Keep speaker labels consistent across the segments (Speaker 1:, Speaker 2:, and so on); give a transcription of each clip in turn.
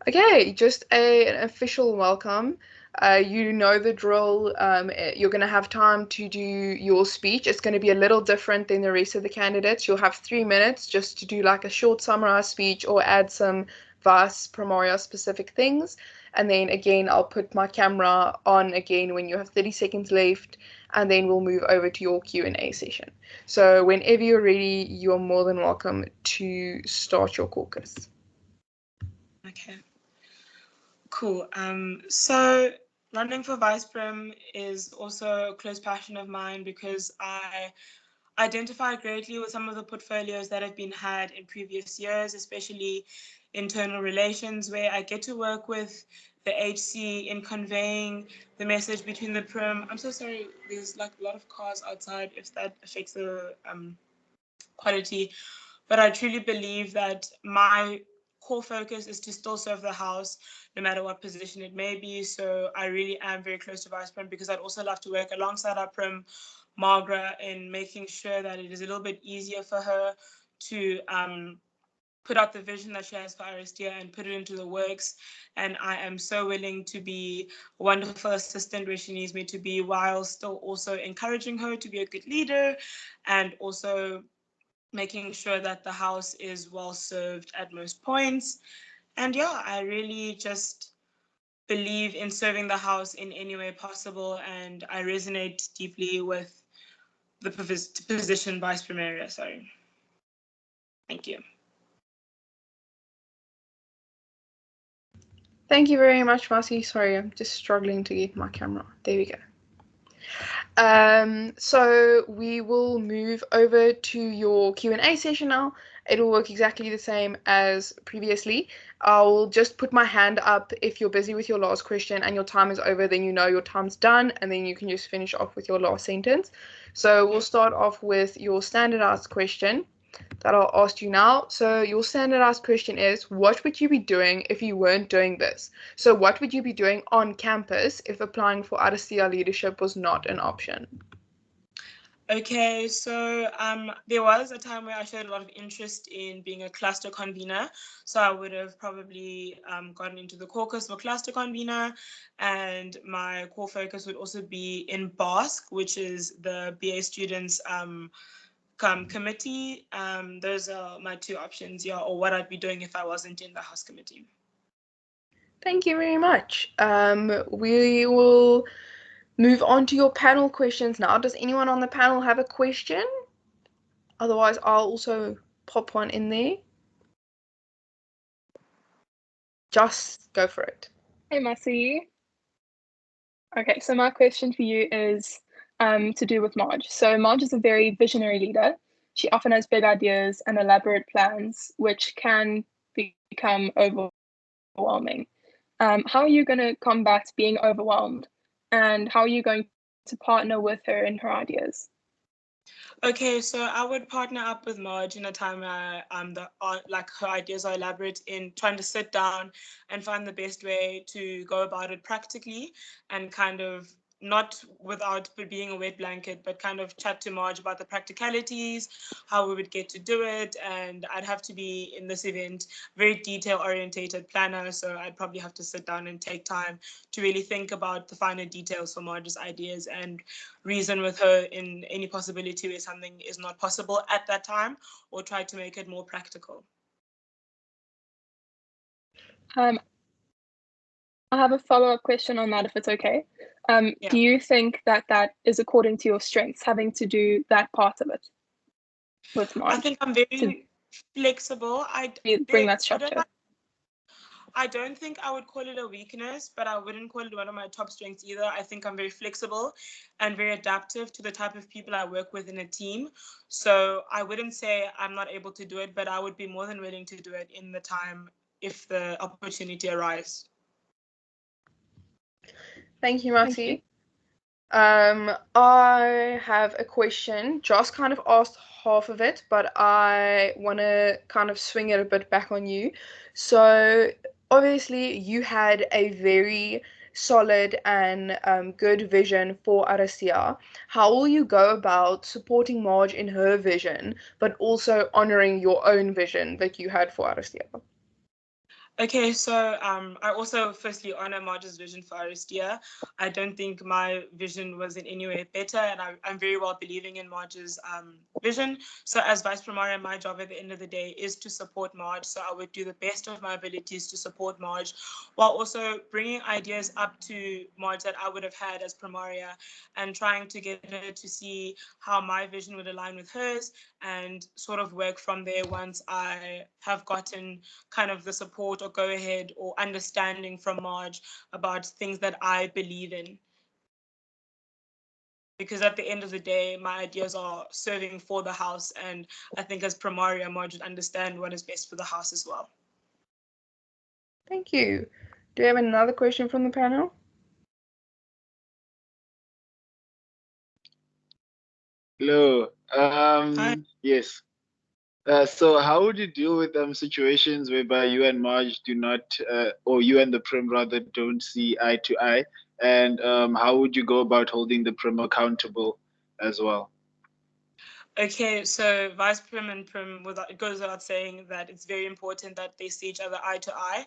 Speaker 1: Okay, just an official welcome. You know the drill. You're going to have time to do your speech. It's going to be a little different than the rest of the candidates. You'll have 3 minutes just to do like a short summarized speech or add some Vice Primoria specific things. And then again, I'll put my camera on again when you have 30 seconds left, and then we'll move over to your Q&A session. So whenever you're ready, you're more than welcome to start your caucus.
Speaker 2: Okay. Cool. So running for Vice Prim is also a close passion of mine because I identify greatly with some of the portfolios that have been had in previous years, especially internal relations, where I get to work with the HC in conveying the message between the Prim. I'm so sorry, there's like a lot of cars outside, if that affects the quality. But I truly believe that my core focus is to still serve the House, no matter what position it may be. So I really am very close to Vice Prim because I'd also love to work alongside our Prim, Margaret, in making sure that it is a little bit easier for her to put out the vision that she has for Aristia and put it into the works. And I am so willing to be a wonderful assistant where she needs me to be, while still also encouraging her to be a good leader and also making sure that the House is well served at most points. And yeah, I really just believe in serving the House in any way possible, and I resonate deeply with the position Vice Primaria. Sorry. Thank you.
Speaker 1: Thank you very much, Masi. Sorry, I'm just struggling to get my camera. There we go. So we will move over to your Q&A session now. It'll work exactly the same as previously. I'll just put my hand up if you're busy with your last question and your time is over, then you know your time's done, and then you can just finish off with your last sentence. So we'll start off with your standardized question that I'll ask you now. So your standardized question is, what would you be doing if you weren't doing this? So what would you be doing on campus if applying for Aristia leadership was not an option?
Speaker 2: Okay, so there was a time where I showed a lot of interest in being a cluster convener. So I would have probably gotten into the caucus for cluster convener, and my core focus would also be in BASC, which is the BA students committee. Those are my two options, yeah, or what I'd be doing if I wasn't in the House committee.
Speaker 1: Thank you very much. We will move on to your panel questions now. Does anyone on the panel have a question? Otherwise, I'll also pop one in there. Just go for it.
Speaker 3: Hey, Masi. Okay, so my question for you is to do with Marge. So Marge is a very visionary leader. She often has big ideas and elaborate plans, which can become overwhelming. How are you going to combat being overwhelmed? And how are you going to partner with her in her ideas?
Speaker 2: Okay, so I would partner up with Marge in a time where like her ideas are elaborate, in trying to sit down and find the best way to go about it practically, and kind of not without being a wet blanket, but kind of chat to Marge about the practicalities, how we would get to do it. And I'd have to be, in this event, very detail orientated planner. So I'd probably have to sit down and take time to really think about the finer details for Marge's ideas and reason with her in any possibility where something is not possible at that time, or try to make it more practical.
Speaker 3: I have a follow-up question on that, if it's okay.
Speaker 2: Yeah.
Speaker 3: Do you think that that is according to your strengths, having to do that part of it with Marge?
Speaker 2: I think I'm very flexible.
Speaker 3: Bring that structure.
Speaker 2: I don't think I would call it a weakness, but I wouldn't call it one of my top strengths either. I think I'm very flexible and very adaptive to the type of people I work with in a team. So I wouldn't say I'm not able to do it, but I would be more than willing to do it in the time if the opportunity arises.
Speaker 1: Thank you, Masi. I have a question. Joss kind of asked half of it, but I want to kind of swing it a bit back on you. So obviously you had a very solid and good vision for Aristia. How will you go about supporting Marge in her vision, but also honoring your own vision that you had for Aristia?
Speaker 2: Okay, so I also firstly honor Marge's vision for Aristia. I don't think my vision was in any way better, and I'm very well believing in Marge's vision. So as Vice Primaria, my job at the end of the day is to support Marge. So I would do the best of my abilities to support Marge, while also bringing ideas up to Marge that I would have had as Primaria, and trying to get her to see how my vision would align with hers, and sort of work from there once I have gotten kind of the support or go ahead or understanding from Marge about things that I believe in. Because at the end of the day, my ideas are serving for the house, and I think as Primaria, Marge would understand what is best for the house as well.
Speaker 1: Thank you. Do we have another question from the panel?
Speaker 4: Hello.
Speaker 2: Hi.
Speaker 4: Yes. So how would you deal with situations whereby you and Marge do not, or you and the Prim rather, don't see eye to eye? And how would you go about holding the Prim accountable as well?
Speaker 2: Okay, so Vice Prim and Prim, it goes without saying that it's very important that they see each other eye to eye.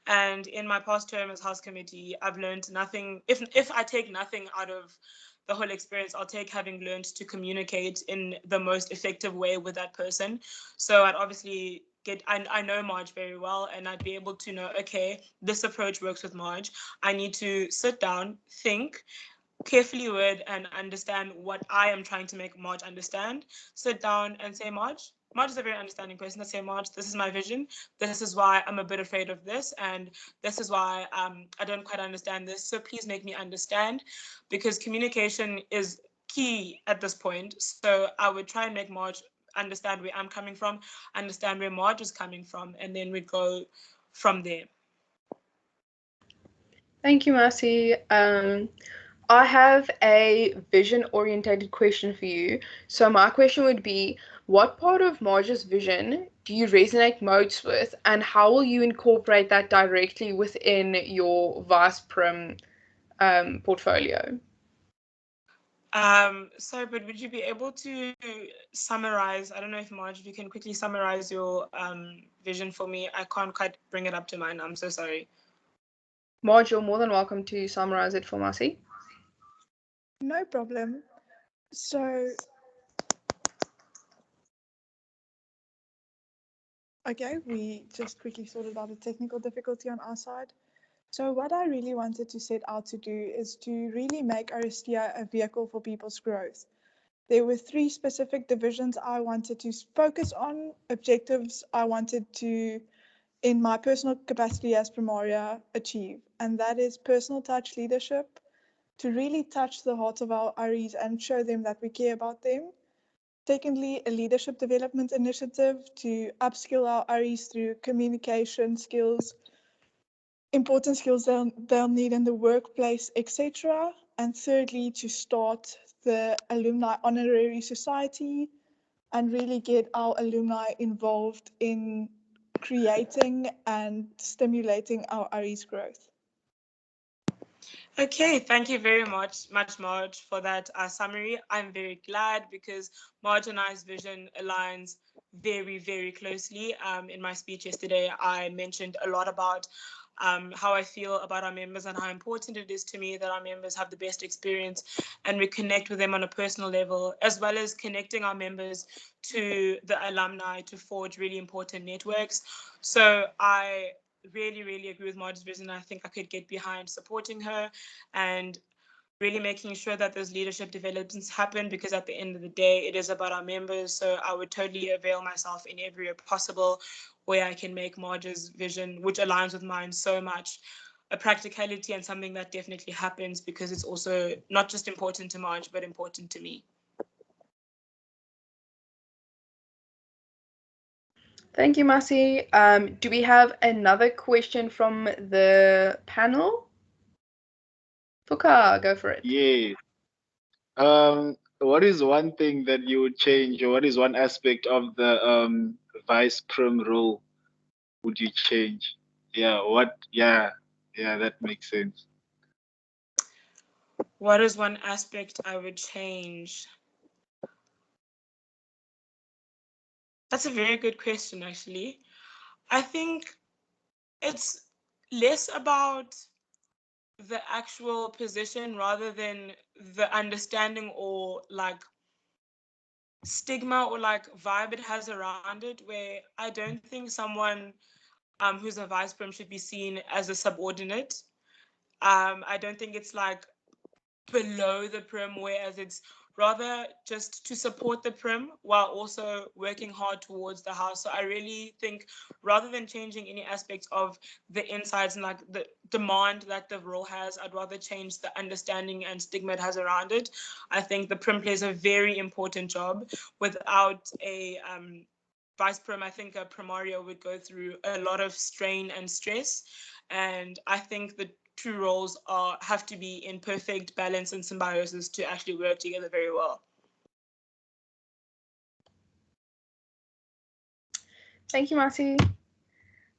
Speaker 2: And in my past term as House Committee, I've learned nothing. If I take nothing out of the whole experience, I'll take having learned to communicate in the most effective way with that person. So I'd obviously I know Marge very well, and I'd be able to know, okay, this approach works with Marge. I need to sit down, think, carefully word and understand what I am trying to make Marge understand. Sit down and say, Marge is a very understanding person. Let's say, Marge, this is my vision. This is why I'm a bit afraid of this. And this is why I don't quite understand this. So please make me understand, because communication is key at this point. So I would try and make Marge understand where I'm coming from, understand where Marge is coming from, and then we go from there.
Speaker 1: Thank you, Mercy. I have a vision-orientated question for you. So my question would be, what part of Marge's vision do you resonate most with, and how will you incorporate that directly within your Vice Prim portfolio?
Speaker 2: Sorry, but would you be able to summarize? I don't know if Marge, if you can quickly summarize your vision for me. I can't quite bring it up to mind. I'm so sorry.
Speaker 1: Marge, you're more than welcome to summarize it for Mercy.
Speaker 5: No problem. So, okay, we just quickly sorted out a technical difficulty on our side. So what I really wanted to set out to do is to really make Aristia a vehicle for people's growth. There were 3 specific divisions I wanted to focus on, objectives I wanted to, in my personal capacity as Primaria, achieve. And that is personal touch leadership, to really touch the hearts of our Aries and show them that we care about them. Secondly, a leadership development initiative to upskill our Aries through communication skills, important skills they'll need in the workplace, etc. And thirdly, to start the Alumni Honorary Society and really get our alumni involved in creating and stimulating our Aries growth.
Speaker 2: Okay, thank you very much, Marge, for that summary. I'm very glad because Marge and I's vision aligns very, very closely. In my speech yesterday, I mentioned a lot about how I feel about our members and how important it is to me that our members have the best experience and we connect with them on a personal level, as well as connecting our members to the alumni to forge really important networks. So I really, really agree with Marge's vision. I think I could get behind supporting her and really making sure that those leadership developments happen, because at the end of the day, it is about our members. So I would totally avail myself in every way possible where I can make Marge's vision, which aligns with mine so much, a practicality and something that definitely happens, because it's also not just important to Marge, but important to me.
Speaker 1: Thank you, Mercy. Do we have another question from the panel? Fuka, go for it.
Speaker 4: Yeah. What is one thing that you would change, or what is one aspect of the Vice Prim role would you change? Yeah, that makes sense.
Speaker 2: What is one aspect I would change? That's a very good question, actually. I think it's less about the actual position rather than the understanding or like stigma or like vibe it has around it, where I don't think someone who's a vice prim should be seen as a subordinate. I don't think it's like below the prim, whereas it's rather just to support the prim while also working hard towards the house. So I really think rather than changing any aspects of the insides and like the demand that the role has, I'd rather change the understanding and stigma it has around it. I think the prim plays a very important job. Without a vice prim, I think a primario would go through a lot of strain and stress. And I think the two roles have to be in perfect balance and symbiosis to actually work together very well.
Speaker 1: Thank you, Masi.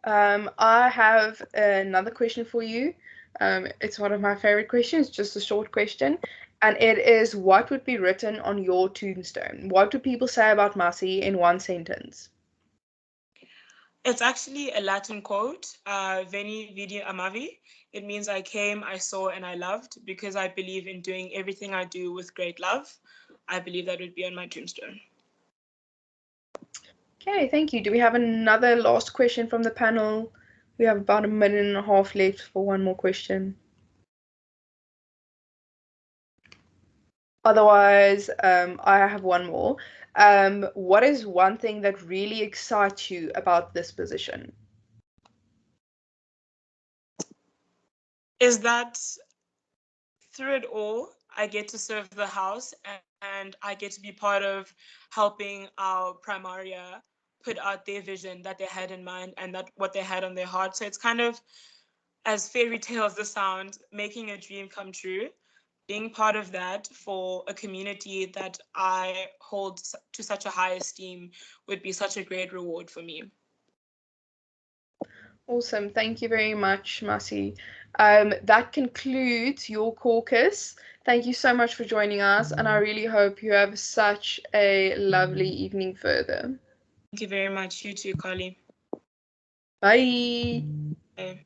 Speaker 1: I have another question for you. It's one of my favorite questions, just a short question. And it is, what would be written on your tombstone? What do people say about Masi in one sentence?
Speaker 2: It's actually a Latin quote, Veni, Vidi, Amavi. It means I came, I saw, and I loved, because I believe in doing everything I do with great love. I believe that would be on my tombstone.
Speaker 1: Okay, thank you. Do we have another last question from the panel? We have about a minute and a half left for one more question. Otherwise, I have one more. What is one thing that really excites you about this position?
Speaker 2: Is that through it all, I get to serve the house and I get to be part of helping our primaria put out their vision that they had in mind and that what they had on their heart. So it's kind of, as fairy tale as the sound, making a dream come true. Being part of that for a community that I hold to such a high esteem would be such a great reward for me.
Speaker 1: Awesome. Thank you very much, Masi. That concludes your caucus. Thank you so much for joining us, and I really hope you have such a lovely evening further.
Speaker 2: Thank you very much. You too, Carly.
Speaker 1: Bye.
Speaker 2: Bye.